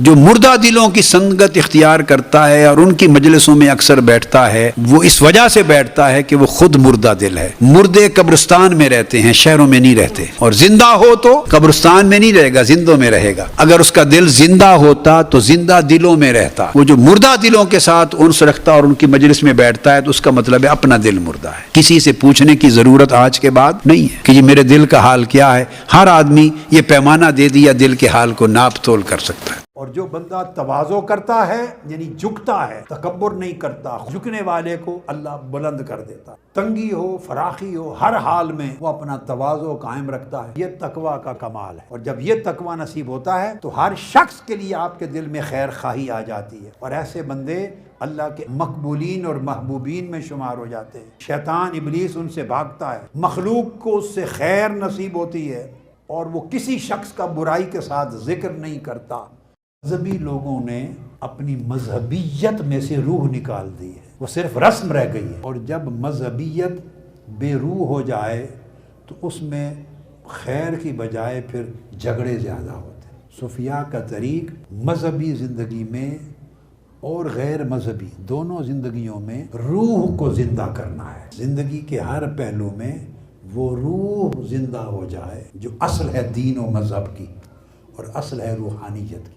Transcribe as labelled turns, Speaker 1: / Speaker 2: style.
Speaker 1: جو مردہ دلوں کی سنگت اختیار کرتا ہے اور ان کی مجلسوں میں اکثر بیٹھتا ہے، وہ اس وجہ سے بیٹھتا ہے کہ وہ خود مردہ دل ہے۔ مردے قبرستان میں رہتے ہیں، شہروں میں نہیں رہتے، اور زندہ ہو تو قبرستان میں نہیں رہے گا، زندوں میں رہے گا۔ اگر اس کا دل زندہ ہوتا تو زندہ دلوں میں رہتا۔ وہ جو مردہ دلوں کے ساتھ انس رکھتا اور ان کی مجلس میں بیٹھتا ہے تو اس کا مطلب ہے اپنا دل مردہ ہے۔ کسی سے پوچھنے کی ضرورت آج کے بعد نہیں ہے کہ یہ میرے دل کا حال کیا ہے۔ ہر آدمی یہ پیمانہ دے دیا دل کے حال کو ناپ تول کر سکتا ہے۔
Speaker 2: اور جو بندہ تواضع کرتا ہے یعنی جھکتا ہے، تکبر نہیں کرتا، جھکنے والے کو اللہ بلند کر دیتا۔ تنگی ہو، فراخی ہو، ہر حال میں وہ اپنا تواضع قائم رکھتا ہے۔ یہ تقوی کا کمال ہے، اور جب یہ تقوی نصیب ہوتا ہے تو ہر شخص کے لیے آپ کے دل میں خیر خواہی آ جاتی ہے، اور ایسے بندے اللہ کے مقبولین اور محبوبین میں شمار ہو جاتے ہیں۔ شیطان ابلیس ان سے بھاگتا ہے، مخلوق کو اس سے خیر نصیب ہوتی ہے، اور وہ کسی شخص کا برائی کے ساتھ ذکر نہیں کرتا۔ مذہبی لوگوں نے اپنی مذہبیت میں سے روح نکال دی ہے، وہ صرف رسم رہ گئی ہے، اور جب مذہبیت بے روح ہو جائے تو اس میں خیر کی بجائے پھر جھگڑے زیادہ ہوتے ہیں۔ صوفیاء کا طریق مذہبی زندگی میں اور غیر مذہبی دونوں زندگیوں میں روح کو زندہ کرنا ہے۔ زندگی کے ہر پہلو میں وہ روح زندہ ہو جائے جو اصل ہے دین و مذہب کی، اور اصل ہے روحانیت کی۔